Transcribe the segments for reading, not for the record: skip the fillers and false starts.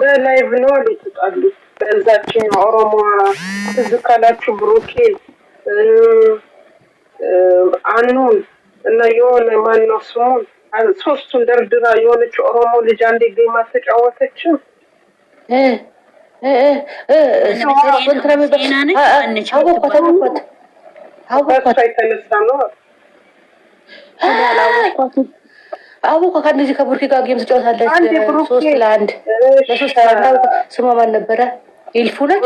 በላይቭ ነው የተጣሉት። በዛችን ኦሮሞ ትዝ ካላችሁ ብሩኬ አኑን እና የሆነ ማነው ስሙን ሶስቱን ደርድራ የሆነች ኦሮሞ ልጅ አንዴ ጌማ ተጫወተችም። የተነሳ ነው አቡካ ከእነዚህ ከቡርኪ ጋር ጌም ትጫወታለች። 3-1 ለ3 ስሟ ማን ነበረ? ኢልፉነች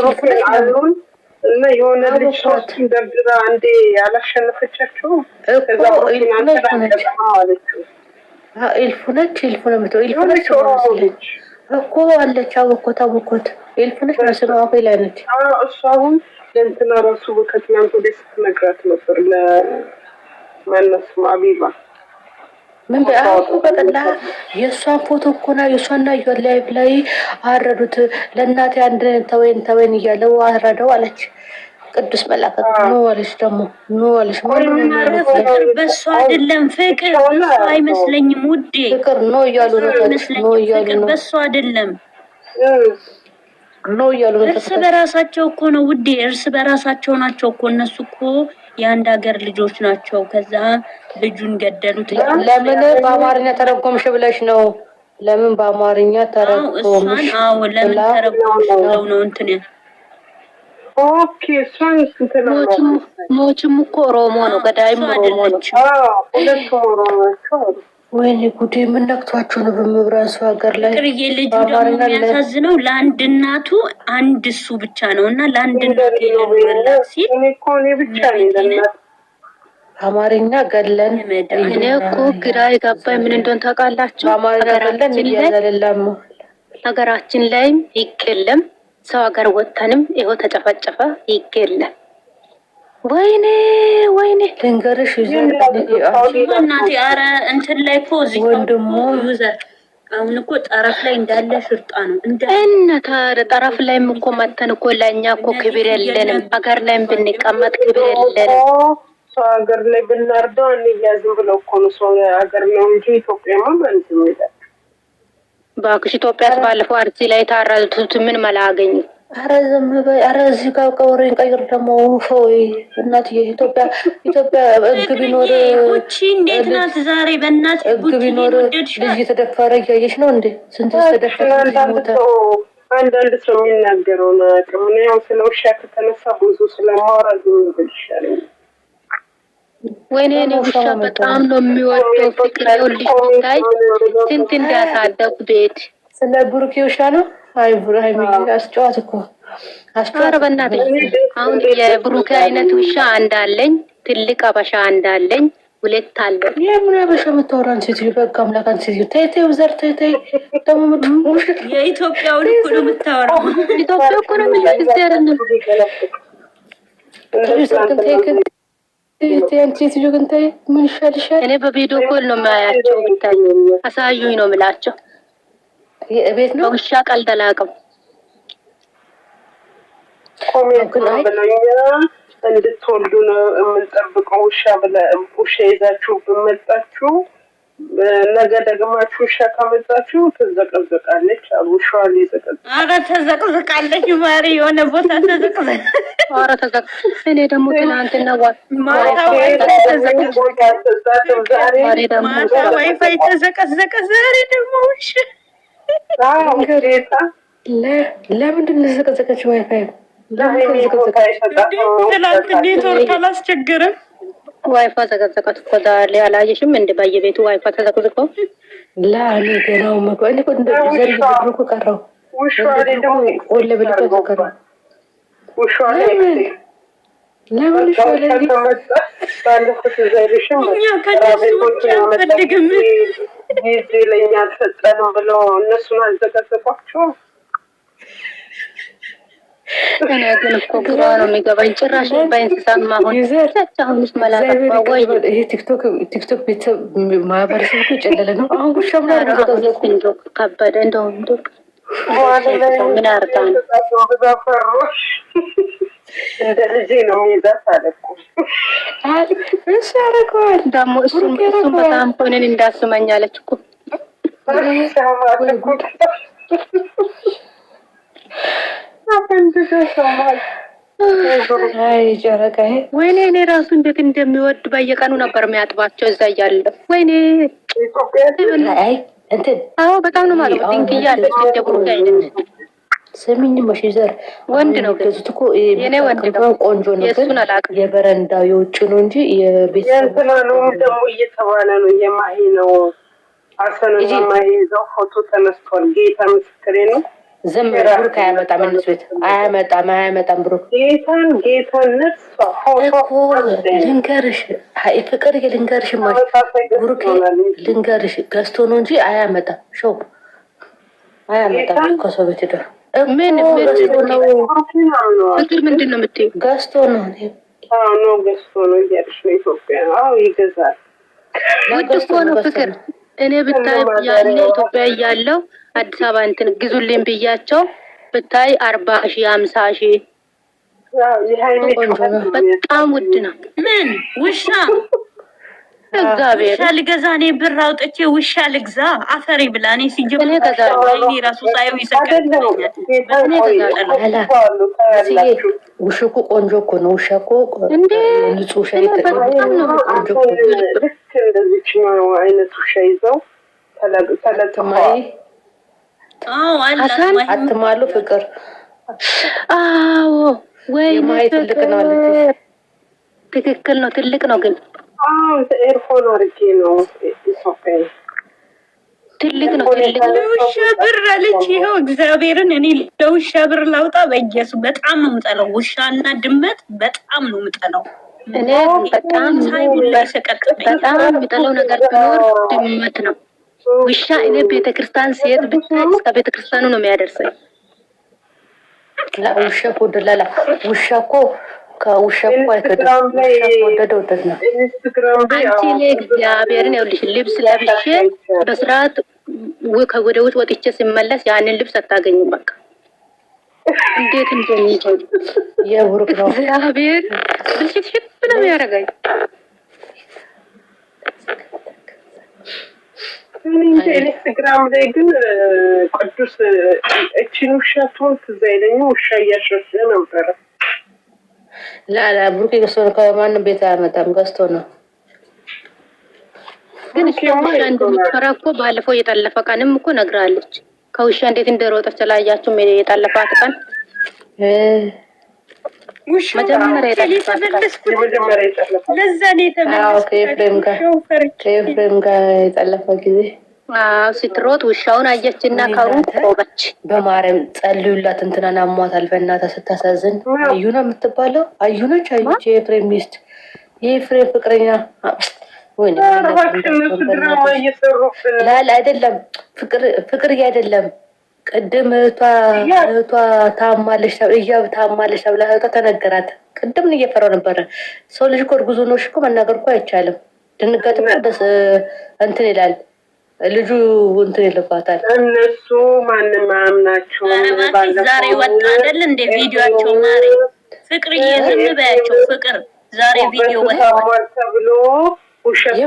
እና የሆነ ልጅ ሶስቱን ደርድራ አንዴ ያላሸነፈቻቸው ኢልፉነች እኮ አለች። አወኮት ኢልፉነች መስሎ ላይ ነች። እሷ አሁን ለእንትና ራሱ ከትናንት ወደ ስትነግራት ነበር ለማነስ አቢባ ምን በቀላ የእሷን ፎቶ እኮ ነው የእሷና ላይቭ ላይ አረዱት። ለእናቴ አንድ ተወይን እያለው አረደው አለች። ቅዱስ መላክ ነው አለች። ደግሞ ነው አለች። በእሷ አይደለም ፍቅር አይመስለኝም ውዴ ፍቅር ነው እያሉ ነው። በእሷ አይደለም ነው እያሉ ነው። እርስ በራሳቸው እኮ ነው ውዴ፣ እርስ በራሳቸው ናቸው እኮ እነሱ እኮ የአንድ ሀገር ልጆች ናቸው። ከዛ ልጁን ገደሉት። ለምን በአማርኛ ተረጎምሽ ብለሽ ነው? ለምን በአማርኛ ተረጎምሽ? ለምን ተረጎምሽ ብለው ነው እንትን ኦኬ። ሞችም እኮ ኦሮሞ ነው፣ ገዳይም ኦሮሞ ነው። ሁለቱም ኦሮሞ ናቸው። ወይኔ ጉዴ! ምን ነክቷቸው ነው በመብራሱ ሀገር ላይ? ቅርዬ ልጁ ደግሞ የሚያሳዝነው ለአንድ እናቱ አንድ እሱ ብቻ ነው እና ለአንድ እናቱ ይለውላል ሲል አማርኛ ገለን እኔ እኮ ግራ የገባኝ ምን እንደሆነ ታውቃላችሁ? ሀገራችን ላይም ይገለም ሰው ሀገር ወጥተንም ይኸው ተጨፈጨፈ ይገለም። ወይኔ ልንገርሽ እናቴ ኧረ እንትን ላይ እኮ እዚህ ወንድሞ ዩዘር አሁን እኮ ጠረፍ ላይ እንዳለ ሽርጣ ነው እና ጠረፍ ላይም እኮ መተን እኮ ለእኛ እኮ ክብር የለንም። ሀገር ላይም ብንቀመጥ ክብር የለንም። ሰው ሀገር ላይ ብናርደው አንያዝም ብለው እኮ ነው። ሰው ሀገር ነው እንጂ ኢትዮጵያማ ማለት ነው ይላል። እባክሽ ኢትዮጵያስ ባለፈው አርሲ ላይ ታረዱት ምን መላ አገኙ? ኧረ ዝም በይ። ኧረ እዚህ ጋር ቀውሬን ቀይር ደግሞ ፎይ እናትዬ። ኢትዮጵያ ሕግ ቢኖር እቺ እንዴት ናት ዛሬ? በእናትህ ሕግ ቢኖር ልጅ የተደፈረ እያየሽ ነው እንዴ? ስንት ተደፈረ ሞተ። አንዳንድ ሰው የሚናገረው ነው። ያው ስለ ውሻ ከተነሳ ብዙ ስለማወራ ዝም ብል ይሻለኛል። ወይኔ እኔ ውሻ በጣም ነው የሚወደው። ፍቅር ልጅ ላይ ስንት እንዳሳደጉ ቤት ስለ ብሩኬ ውሻ ነው። አይ ብሩሃይሚ አስጨዋት እኮ አስጨዋት። በእናትህ አሁን የብሩኬ አይነት ውሻ አንዳለኝ፣ ትልቅ አበሻ አንዳለኝ፣ ሁለት አለ። የምን አበሻ የምታወራን ሴትዮ? በቃ አምላካን ሴትዮ ተይ ዘር ተይ ደግሞ የኢትዮጵያውን እኮ ነው የምታወራው። ኢትዮጵያ እኮ ነው የምትዘረነው። ሴትዮ ግን ተይ ምን ይሻልሻል? እኔ በቪዲዮ ኮል ነው የማያቸው። ብታይ አሳዩኝ ነው የምላቸው። ቤት ነው ውሻ ቀልድ አላውቅም። ኮሜንት ነው ብለኛ እንድትወልዱ ነው የምንጠብቀው። ውሻ ይዛችሁ ብመጣችሁ ነገ ደግማችሁ ውሻ ካመጣችሁ ትዘቀዘቃለች አሉ። ውሻዋ ሊዘቀዘቅ ኧረ ተዘቅዝቃለች ማሪ የሆነ ቦታ ተዘቅዘቅ። ኧረ ተዘቅ እኔ ደግሞ ትናንትና ዋይፋይ ተዘቀዘቀ። ዛሬ ደግሞ ውሻ ለምንድን ነው የተዘቀዘቀችው? ዋይፋይ ትላንት ኔትወርክ አላስቸገረም። ዋይፋይ ተዘቀዘቀት እኮ ዛሬ አላየሽም? እንደ በየቤቱ ዋይፋይ ተዘቅዝቆ ለእኔ ገናው መቆን እኮ እንደዚህ ብሩክ ቀረው። ወለ ብለህ ተዘቀረ ለምን ሾለኝ ባለፈው ዘይሽም እኛ ከነሱ አንፈልግም ጊዜ ለኛ አልሰጠንም ብለው እነሱን አልዘቀዘቋቸው። እኔ ግን እኮ ግራ ነው የሚገባኝ። ጭራሽ በእንስሳት ማሆን አሁንስ መላጣ ወይ ይሄ ቲክቶክ ቤተሰብ ማህበረሰብ እኮ የጨለለ ነው። አሁን ጉሻ ምናምን ተዘቀዘቁ ከበደ እንደው ምን አርጋ ነው እንደ ልጄ ነው የሚይዛት አለ እኮ። እሺ ያደርገዋል ደግሞ እሱም በጣም ሆነን እንዳስመኛለች እኮ አይ ጨረቃዬ፣ ወይኔ እኔ ራሱ እንዴት እንደሚወድ በየቀኑ ነበር የሚያጥባቸው እዛ እያለ። ወይኔ አይ እንትን አዎ በጣም ነው ማለት ድንቅ እያለች እንደ ብሩክ አይነት ስሚኝ መሽዘር ወንድ ነው ገዙት እኮ የኔ ወንድ ነው። ቆንጆ ነው የእሱን አላውቅም። የበረንዳው የውጭ ነው እንጂ የቤተሰብ ነው ደግሞ እየተባለ ነው። የማሂ ነው አሰነ የማሂ ይዘው ፎቶ ተነስቷል። ጌታ ምስክሬ ነው። ዝም ብሩክ አያመጣም፣ እነሱ ቤት አያመጣም ብሩክ ጌታን ነፍሷ እኮ ልንገርሽ፣ አይ ፍቅር ልንገርሽ፣ ብሩክ ልንገርሽ ገዝቶ ነው እንጂ አያመጣም። ሾው አያመጣም ከሰው ቤት ሄዶ ምን ገዝቶ ነው። ፍቅር ምንድን ነው የምትይው? ገዝቶ ነው ነው ገዝቶ ነው እያልሽ ነው። ኢትዮጵያ ይገዛል። ውድ እኮ ነው ፍቅር። እኔ ብታይ ያለ ኢትዮጵያ እያለው አዲስ አበባ እንትን ግዙልኝ ብያቸው ብታይ 40,000 50,000 በጣም ውድ ነው። ምን ውሻ ውሻ ልገዛ እኔ ብር አውጥቼ ውሻ ልግዛ? አፈሪ ብላ እኔ ሲጀምር እኔ ራሱ ሳይው ይሰቀጥልኛል። ውሻ እኮ ቆንጆ እኮ ነው። ውሻ እኮ ንጹህ ውሻ እንደዚች ነው አይነት ውሻ ይዘው ተለጥማይ አትማሉ ፍቅር። አዎ ወይ ማይ ትልቅ ነው አለች። ትክክል ነው፣ ትልቅ ነው ግን ኤርፎን አድርጌ ነው ኢትዮጵያ ትልቅ ነው። ትልቅ ለውሻ ብር አለች። ይኸው እግዚአብሔርን እኔ ለውሻ ብር ላውጣ በየሱ በጣም ነው የምጠላው። ውሻና ድመት በጣም ነው የምጠላው። እኔ በጣም የምጠላው ነገር ቢኖር ድመት ነው። ውሻ እኔ ቤተክርስቲያን ሲሄድ ብቻ እስከ ቤተክርስቲያኑ ነው የሚያደርሰኝ። ውሻ እኮ ደላላ ውሻ እኮ ከውሻ እኮ አይከዳም። ወደደ ነው። አንቺ ለእግዚአብሔርን ይኸውልሽ ልብስ ለብሼ በስርዓት ወደ ውጭ ወጥቼ ሲመለስ ያንን ልብስ አታገኝም። በቃ እንዴት እንደሚሆን የብሩክ ነው እግዚአብሔር ብልሽት ነው የሚያደርገኝ። ኢንስታግራም ላይ ግን ቅዱስ እቺን ውሻ ትሆን ትዝ አይለኝም። ውሻ እያሸሸ ነበረ። ላላ ብሩክ ገዝቶ ነው። ከማንም ቤት አያመጣም፣ ገዝቶ ነው። ግን እሺ ውሻ እንደምትፈራ እኮ ባለፈው የጠለፈ ቀንም እኮ ነግራለች። ከውሻ እንዴት እንደሮጠች ተላያችሁም የጠለፋት ቀን ውሻ መጀመሪያ የተመለስኩት ለዛ ነው የተመለስኩት። ከኤፍሬም ጋር የጠለፈ ጊዜ ስትሮጥ ውሻውን አየችና ከሩቅ ቆመች። በማርያም ጸልዩላት፣ እንትናን አሟታል። በእናትህ ስታሳዝን። አዩ ነው የምትባለው። አዩ ነች። አዩ የኤፍሬም ሚስት፣ የኤፍሬም ፍቅረኛ። ወይኔ ላል አይደለም ፍቅር አይደለም። ቅድም እህቷ ታማለች ተብላ እህቷ ተነገራት። ቅድም እየፈራው ነበረ። ሰው ልጅ እኮ እርጉዝ ሆኖ እኮ መናገር እኮ አይቻልም። ድንጋጤ እኮ ደስ እንትን ይላል። ልጁ እንትን ይልባታል። እነሱ ማንም አያምናቸው። ዛሬ ወጣ አይደል እንደ ቪዲዮአቸው ማሪ ፍቅር ዝም በያቸው። ፍቅር ዛሬ ቪዲዮ ወጣ ተብሎ ውሸት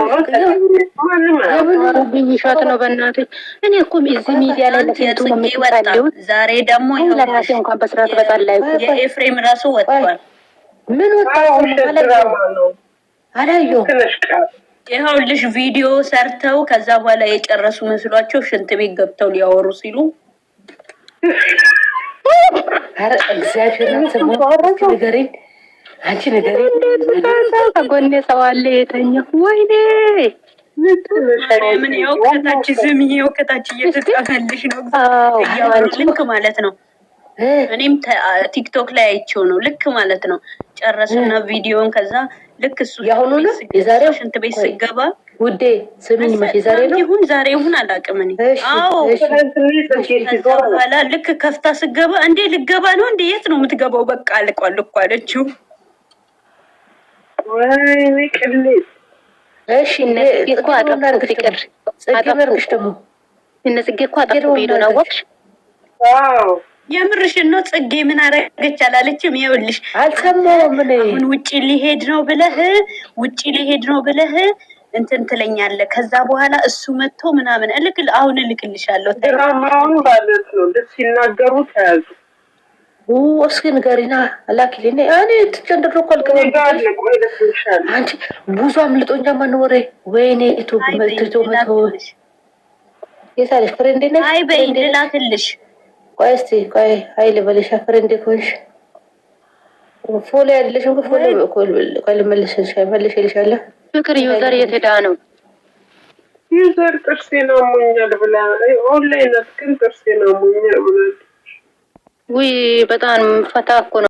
ነው። በእናትህ እኔ እኮ እዚህ ሚዲያ ላይ ለፊቱ የምትጣለው ዛሬ ደግሞ ለራሴ እንኳን በስርዓት በጣላይ የኤፍሬም ራሱ ወጥቷል። ምን ወጣው? አላየሁ ይኸውልሽ ቪዲዮ ሰርተው ከዛ በኋላ የጨረሱ መስሏቸው ሽንት ቤት ገብተው ሊያወሩ ሲሉ አረ እግዚአብሔር ንገሪኝ፣ አንቺ ንገሪኝ። ከጎኔ ሰው አለ የተኛው። ወይኔ ምን የውከታች ዝም የውከታች እየተጻፈልሽ ነው። ልክ ማለት ነው። እኔም ቲክቶክ ላይ አይቼው ነው። ልክ ማለት ነው። ጨረሱና ቪዲዮን ከዛ ልክ እሱ ያሁኑ ነው የዛሬው ሽንት ቤት ስገባ ውዴ ስሚኝ፣ መቼ ዛሬ ይሁን አላውቅም። እኔ አዎ በኋላ ልክ ከፍታ ስገባ እንዴ ልገባ ነው እንዴ የት ነው የምትገባው? በቃ አልቋል እኮ አለችው። ወይኔ ቅሌት። እሺ እነዚህ እኮ አጠፉ ፍቅር አጠፉሽ ደግሞ እነዚህ እኮ አጠፉ ቪዲዮ ነው ወቅሽ። አዎ የምርሽን ነው። ጽጌ ምን አረገች አላለችም? ይኸውልሽ አልሰማሁም። ምን አሁን ውጪ ሊሄድ ነው ብለህ እንትን ትለኛለህ። ከዛ በኋላ እሱ መጥቶ ምናምን አሁን እልክልሻለሁ። ድራማውን ማለት ነው። ደስ ሲናገሩ ተያዙ። እስኪ ንገሪና ላኪልኝ። እኔ ትጨንድሮ እኮ አልገባም። አንቺ ብዙ አምልጦኛ ማንወሬ ወይኔ ኢቱ መልትቶ መቶ የታለሽ ፍሬንዴ ነሽ? አይ በይ ልላክልሽ። ቆይ እስቲ ቆይ ሀይል በልሻ ፍሬንዴ ኮንሽ ፎሎ ያለሽው ፎሎ ቆይ ልመልስልሽ መልሽልሻለሁ። ፍቅር ዩዘር የትዳ ነው? ዩዘር ጥርሴን አሞኛል ብላ ኦንላይን ግን ጥርሴን አሞኛል ብላለች። ውይ በጣም ፈታ እኮ ነው።